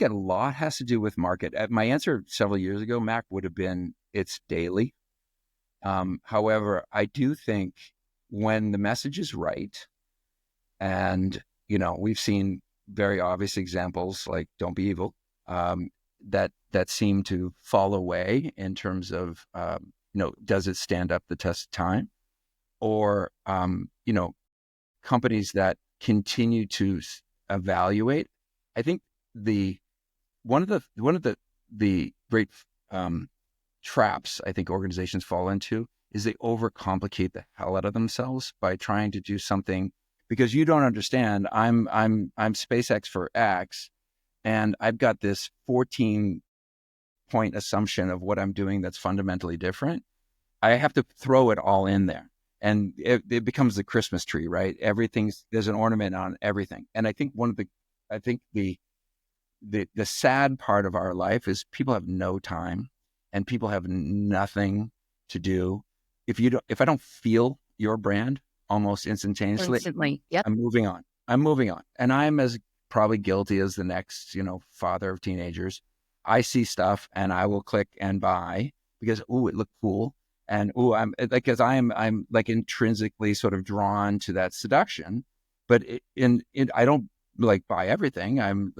a lot has to do with market. My answer several years ago, Mac, would have been it's daily. However, I do think when the message is right, and we've seen very obvious examples like "Don't be evil," that seem to fall away in terms of does it stand up the test of time, or companies that continue to evaluate. I think one of the great traps I think organizations fall into is they overcomplicate the hell out of themselves by trying to do something because you don't understand. I'm SpaceX for X, and I've got this 14-point assumption of what I'm doing that's fundamentally different. I have to throw it all in there. And it becomes the Christmas tree, right? There's an ornament on everything. And I think the sad part of our life is people have no time and people have nothing to do. If I don't feel your brand almost instantaneously, Instantly. Yep. I'm moving on. And I'm as probably guilty as the next, father of teenagers. I see stuff and I will click and buy because, it looked cool. And, because I'm like intrinsically sort of drawn to that seduction, but I don't like buy everything. I'm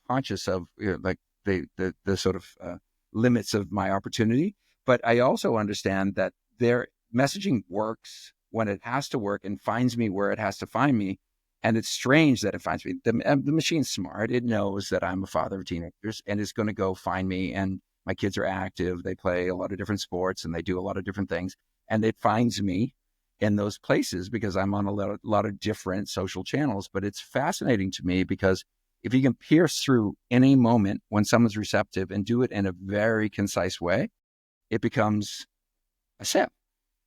conscious of the sort of limits of my opportunity, but I also understand that their messaging works when it has to work and finds me where it has to find me. And it's strange that it finds me. The machine's smart. It knows that I'm a father of teenagers and it's going to go find me. And my kids are active. They play a lot of different sports and they do a lot of different things. And it finds me in those places because I'm on a lot of different social channels. But it's fascinating to me because if you can pierce through any moment when someone's receptive and do it in a very concise way, it becomes a sale.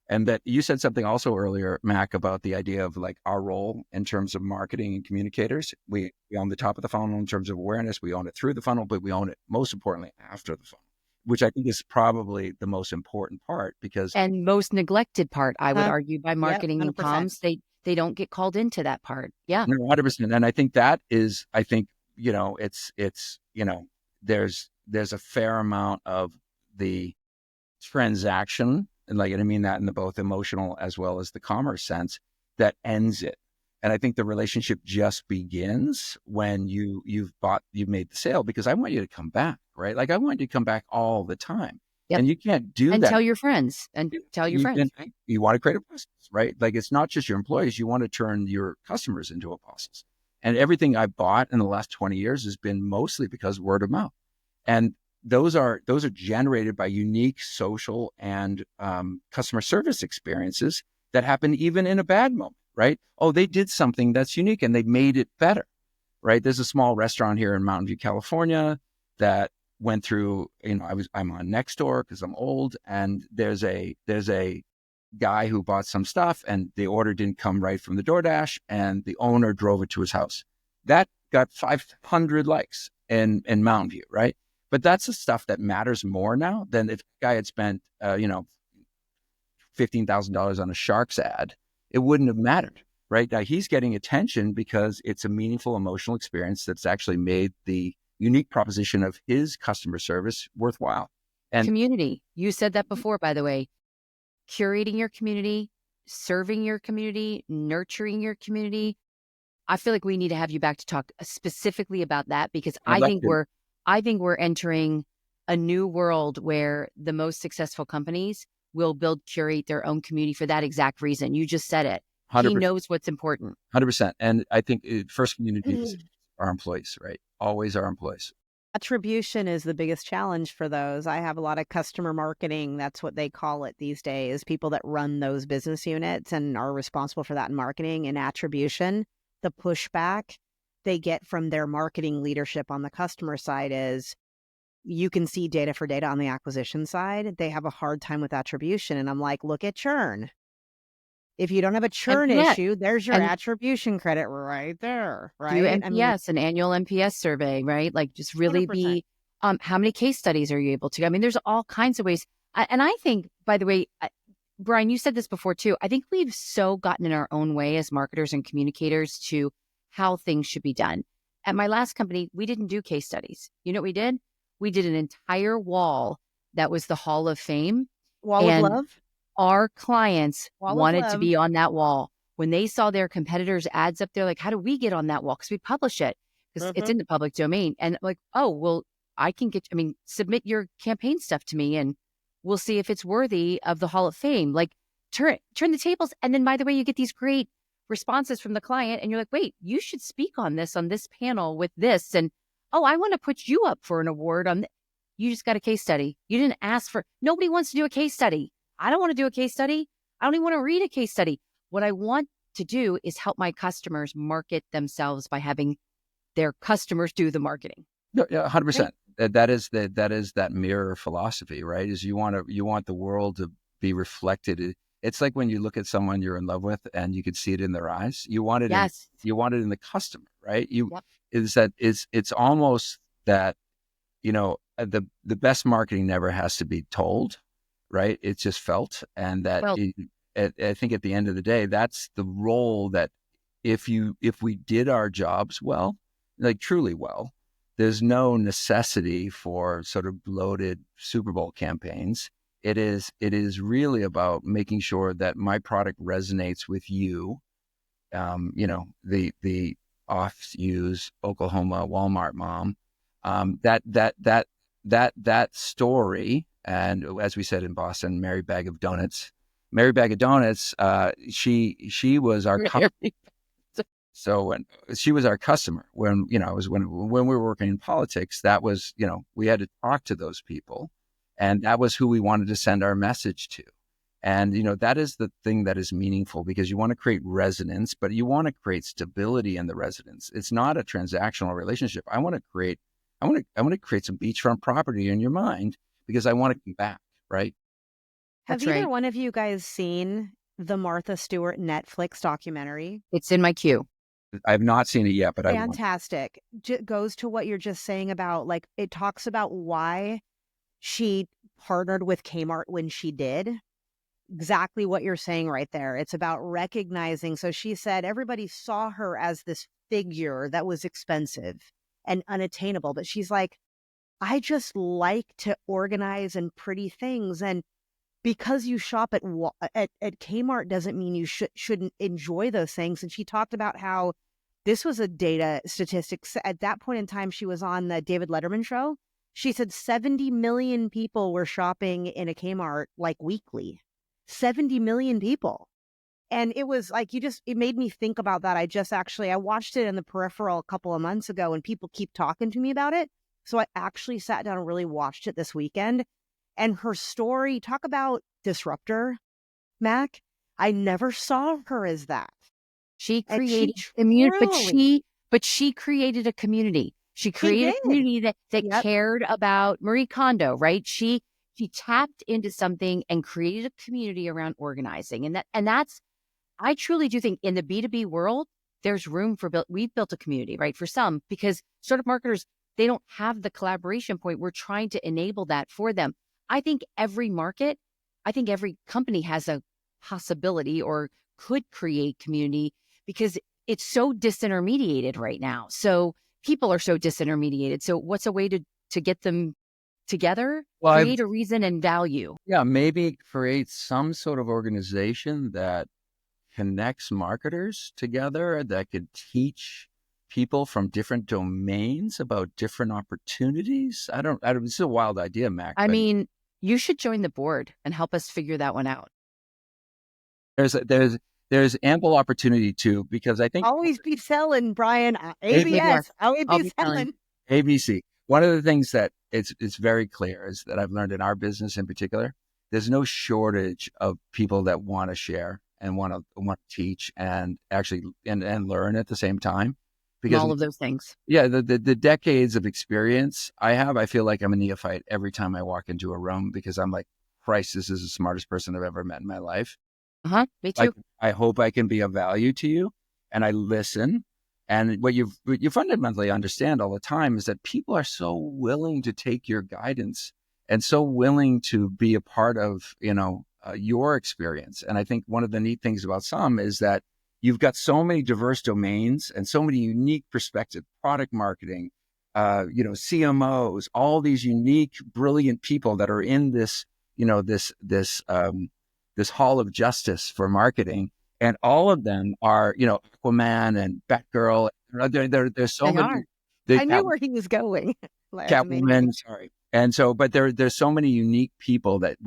And that you said something also earlier, Mac, about the idea of like our role in terms of marketing and communicators. We own the top of the funnel in terms of awareness. We own it through the funnel, but we own it most importantly after the funnel, which I think is probably the most important part because And most neglected part, I would argue, by Yep, marketing and 100%. comms. They don't get called into that part. Yeah. 100%. And I think that is, there's a fair amount of the transaction, and I mean that in the both emotional as well as the commerce sense, that ends it. And I think the relationship just begins when you've made the sale, because I want you to come back, right? Like I want you to come back all the time. Yep. And you can't do And that. tell your friends You want to create apostles, right? Like it's not just your employees. You want to turn your customers into apostles. And everything I bought in the last 20 years has been mostly because word of mouth. And those are generated by unique social and customer service experiences that happen even in a bad moment, right? Oh, they did something that's unique and they made it better, right? There's a small restaurant here in Mountain View, California that went through, I'm on Nextdoor because I'm old, and there's a guy who bought some stuff and the order didn't come right from the DoorDash and the owner drove it to his house. That got 500 likes in Mountain View, right? But that's the stuff that matters more now than if the guy had spent, $15,000 on a Sharks ad. It wouldn't have mattered, right? Now he's getting attention because it's a meaningful emotional experience that's actually made the unique proposition of his customer service worthwhile. And community. You said that before, by the way. Curating your community, serving your community, nurturing your community. I feel like we need to have you back to talk specifically about that because I think we're entering a new world where the most successful companies will curate their own community for that exact reason. You just said it. 100%. He knows what's important. 100%. And I think first community is our employees, right? Always our employees. Attribution is the biggest challenge for those. I have a lot of customer marketing. That's what they call it these days. People that run those business units and are responsible for that in marketing. And attribution, the pushback they get from their marketing leadership on the customer side is, you can see data for data on the acquisition side. They have a hard time with attribution. And I'm like, look at churn. If you don't have a churn issue, there's your attribution credit right there, right? Do NPS, an annual NPS survey, right? Like just really 100%. be, how many case studies are you able to? I mean, there's all kinds of ways. And I think, by the way, Brian, you said this before too. I think we've so gotten in our own way as marketers and communicators to how things should be done. At my last company, we didn't do case studies. You know what we did? We did an entire wall that was the Hall of Fame. Wall of love? Our clients wanted to be on that wall. When they saw their competitors' ads up there, like, how do we get on that wall? Because we publish it, because it's in the public domain. And like, oh, well, submit your campaign stuff to me and we'll see if it's worthy of the Hall of Fame. Like, turn the tables. And then, by the way, you get these great responses from the client and you're like, wait, you should speak on this panel with this. And, oh, I want to put you up for an award on You just got a case study. You didn't ask for, nobody wants to do a case study. I don't want to do a case study. I don't even want to read a case study. What I want to do is help my customers market themselves by having their customers do the marketing. Yeah, 100%. Right? That is that mirror philosophy, right? Is you want the world to be reflected. It's like when you look at someone you're in love with and you can see it in their eyes. You want it Yes. in the customer, right? Yep. It's almost that, the best marketing never has to be told, right? It's just felt. And that Well, I think at the end of the day, that's the role that if we did our jobs well, like truly well, there's no necessity for sort of bloated Super Bowl campaigns. It is really about making sure that my product resonates with you. The off-use Oklahoma Walmart mom. That story, and as we said in Boston, Mary Bag of Donuts. Mary Bag of Donuts. She was our So when she was our customer, when we were working in politics, that was, we had to talk to those people, and that was who we wanted to send our message to. And, that is the thing that is meaningful, because you want to create resonance, but you want to create stability in the resonance. It's not a transactional relationship. I want to create some beachfront property in your mind, because I want to come back. Right. Have that's either right. one of you guys seen the Martha Stewart Netflix documentary? It's in my queue. I have not seen it yet, but I want. Fantastic. Goes to what you're just saying about, like, it talks about why she partnered with Kmart when she did. Exactly what you're saying right there. It's about recognizing. So she said everybody saw her as this figure that was expensive and unattainable. But she's like, I just like to organize and pretty things. And because you shop at Kmart doesn't mean you shouldn't enjoy those things. And she talked about how this was a data statistics. At that point in time, she was on the David Letterman show. She said 70 million people were shopping in a Kmart like weekly. 70 million people. And it was like, it made me think about that. I watched it in the peripheral a couple of months ago, and people keep talking to me about it. So I actually sat down and really watched it this weekend. And her story, talk about disruptor, Mac. I never saw her as that. She And created she a community, truly, but she created a community. She she created a did. community that Yep. cared about Marie Kondo, right? She tapped into something and created a community around organizing. And that's, I truly do think in the B2B world, there's room for we've built a community, right? For some, because startup marketers, they don't have the collaboration point. We're trying to enable that for them. I think every company has a possibility or could create community, because it's so disintermediated right now. So people are so disintermediated. So what's a way to get them together? Well, Create a reason and value. maybe create some sort of organization that connects marketers together, that could teach people from different domains about different opportunities. I don't, this is a wild idea, Mac, I but mean, you should join the board and help us figure that one out. there's ample opportunity too, because I think Always be selling, Brian. you are. ABS. Always I'll be be telling. selling. ABC. One of the things that it's very clear is that I've learned in our business in particular, there's no shortage of people that want to share and want to teach and actually and learn at the same time. Because All of those things. yeah, the decades of experience I feel like I'm a neophyte every time I walk into a room, because I'm like, Christ, this is the smartest person I've ever met in my life. Me too. Like, I hope I can be of value to you, and I listen. And what you fundamentally understand all the time is that people are so willing to take your guidance and so willing to be a part of, your experience. And I think one of the neat things about some is that you've got so many diverse domains and so many unique perspectives, product marketing, CMOs, all these unique, brilliant people that are in this, this hall of justice for marketing. And all of them are, Aquaman and Batgirl. There's so They many. are. I knew where he was going. That's amazing. Catwoman, sorry. And so, but there's so many unique people that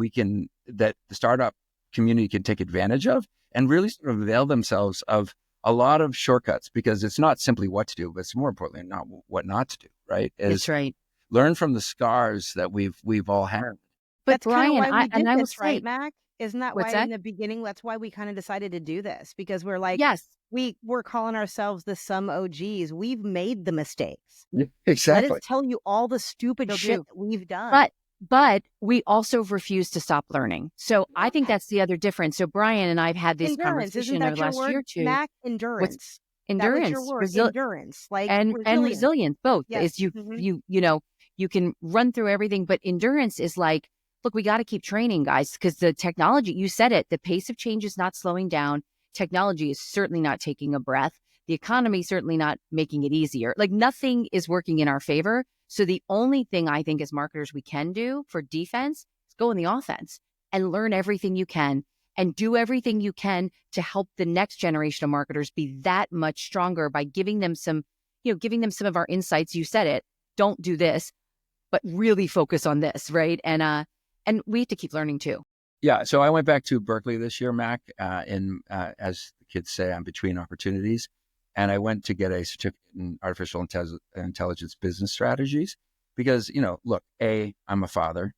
that the startup community can take advantage of and really sort of avail themselves of a lot of shortcuts, because it's not simply what to do, but it's more importantly not what not to do, right? That's right. learn from the scars that we've all had. But That's kind of Brian, why we did I will this, right, say, Mac? Isn't that what's why in that? the beginning, that's why we kind of decided to do this? Because we're like, Yes, we're calling ourselves the some OGs. We've made the mistakes. Yeah, Let us exactly. tell you all the stupid still shit do. that we've done. But we also refuse to stop learning. So I think Yeah. that's the other difference. So Brian and I have had this Endurance. Isn't conversation over that the your last year word, or two. Mac? What's Endurance. That was your endurance, word. Endurance. Like and resilience. resilience, both Yes. is you Hmm. you you know you can run through everything, but endurance is like, look, we got to keep training, guys, because the technology, you said it, the pace of change is not slowing down. Technology is certainly not taking a breath. The economy certainly not making it easier. Like nothing is working in our favor. So the only thing I think as marketers we can do for defense is go in the offense and learn everything you can and do everything you can to help the next generation of marketers be that much stronger by giving them some, giving them some of our insights. You said it, don't do this, but really focus on this, right? And we have to keep learning too. Yeah. So I went back to Berkeley this year, Mac, as the kids say, I'm between opportunities. And I went to get a certificate in artificial intelligence business strategies because, look, I'm a father.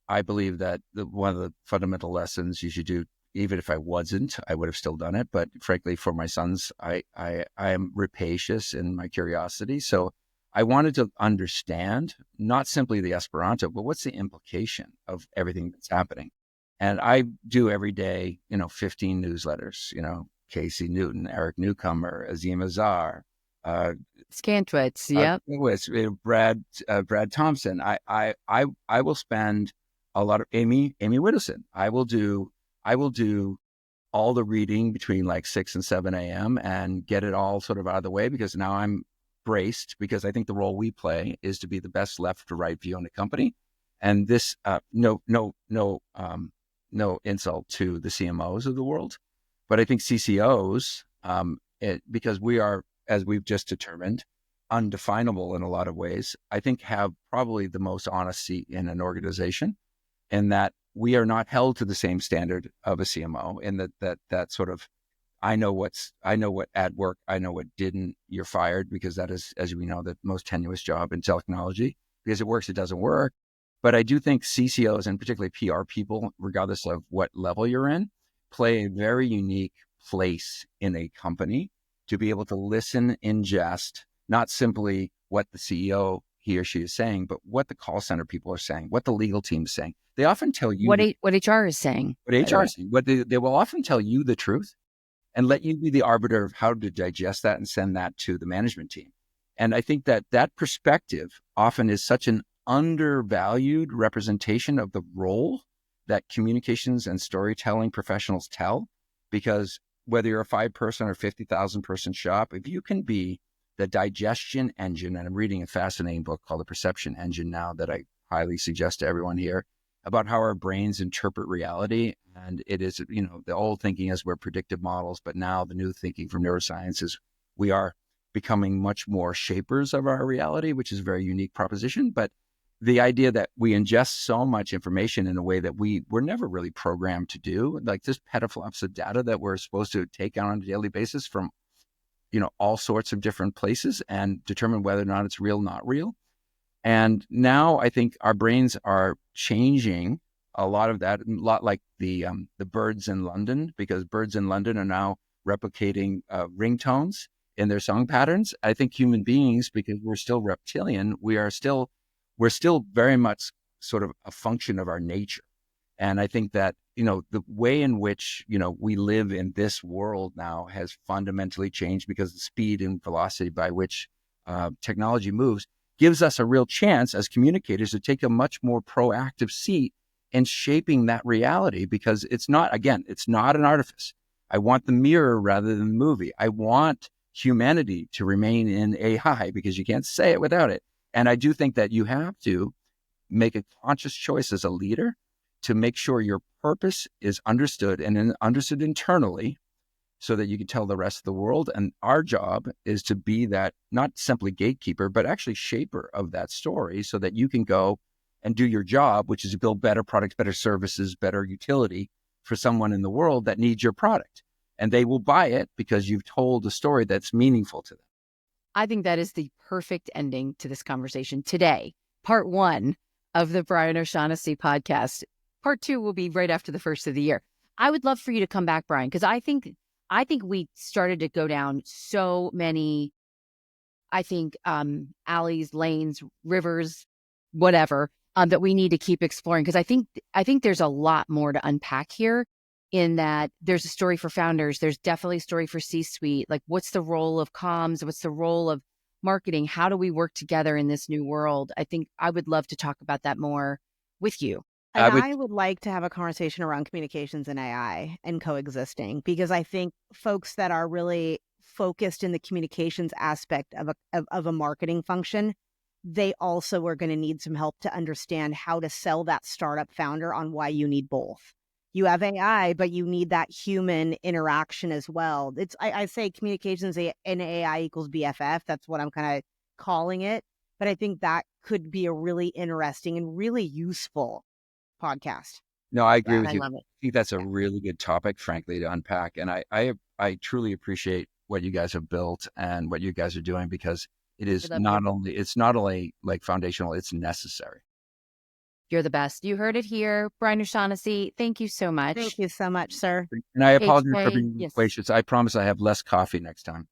I believe that one of the fundamental lessons you should do, even if I wasn't, I would have still done it. But frankly, for my sons, I am rapacious in my curiosity. So I wanted to understand not simply the Esperanto, but what's the implication of everything that's happening. And I do every day, 15 newsletters, Casey Newton, Eric Newcomer, Azim Azar, Scantwitz, yep. Brad Thompson. I will spend a lot of Amy Whittleson. I will do all the reading between like 6 and 7 a.m. and get it all sort of out of the way because now I'm braced because I think the role we play is to be the best left to right view on the company. And this, no insult to the CMOs of the world, but I think CCOs, because we are, as we've just determined, undefinable in a lot of ways, I think have probably the most honesty in an organization in that we are not held to the same standard of a CMO in that sort of, I know what at work, I know what didn't, you're fired, because that is, as we know, the most tenuous job in technology, because it works, it doesn't work. But I do think CCOs and particularly PR people, regardless of what level you're in, play a very unique place in a company to be able to listen, ingest, not simply what the CEO, he or she is saying, but what the call center people are saying, what the legal team is saying. They often tell you What HR is saying. what HR is saying. They will often tell you the truth and let you be the arbiter of how to digest that and send that to the management team. And I think that perspective often is such an undervalued representation of the role that communications and storytelling professionals tell, because whether you're a 5-person or 50,000 person shop, if you can be the digestion engine, and I'm reading a fascinating book called The Perception Engine now that I highly suggest to everyone here, about how our brains interpret reality. And it is, the old thinking is we're predictive models, but now the new thinking from neuroscience is we are becoming much more shapers of our reality, which is a very unique proposition. But the idea that we ingest so much information in a way that we were never really programmed to do, like this petaflops of data that we're supposed to take on a daily basis from, all sorts of different places and determine whether or not it's real, not real. And now I think our brains are changing a lot of that, a lot like the birds in London, because birds in London are now replicating ringtones in their song patterns. I think human beings, because we're still reptilian, we're still very much sort of a function of our nature. And I think that, the way in which, we live in this world now has fundamentally changed because the speed and velocity by which technology moves gives us a real chance as communicators to take a much more proactive seat in shaping that reality, because it's not an artifice. I want the mirror rather than the movie. I want humanity to remain in AI because you can't say it without it. And I do think that you have to make a conscious choice as a leader to make sure your purpose is understood and understood internally so that you can tell the rest of the world. And our job is to be that, not simply gatekeeper, but actually shaper of that story so that you can go and do your job, which is to build better products, better services, better utility for someone in the world that needs your product. And they will buy it because you've told a story that's meaningful to them. I think that is the perfect ending to this conversation today. part one of the Brian O'Shaughnessy podcast. Part two will be right after the first of the year. I would love for you to come back, Brian, because I think we started to go down so many, alleys, lanes, rivers, whatever, that we need to keep exploring. Because I think there's a lot more to unpack here, in that there's a story for founders. There's definitely a story for C-suite. Like, what's the role of comms? What's the role of marketing? How do we work together in this new world? I think I would love to talk about that more with you. And I would like to have a conversation around communications and AI and coexisting, because I think folks that are really focused in the communications aspect of a marketing function, they also are going to need some help to understand how to sell that startup founder on why you need both. You have AI, but you need that human interaction as well. I say communications and AI equals BFF. That's what I'm kind of calling it. But I think that could be a really interesting and really useful podcast. No, I agree with I you. love it. I think that's a really good topic, frankly, to unpack. And I truly appreciate what you guys have built and what you guys are doing, because it's not only like foundational, it's necessary. You're the best. You heard it here. Brian O'Shaughnessy, thank you so much. Thank you so much, sir. And I apologize for HK, being yes. gracious. I promise I have less coffee next time.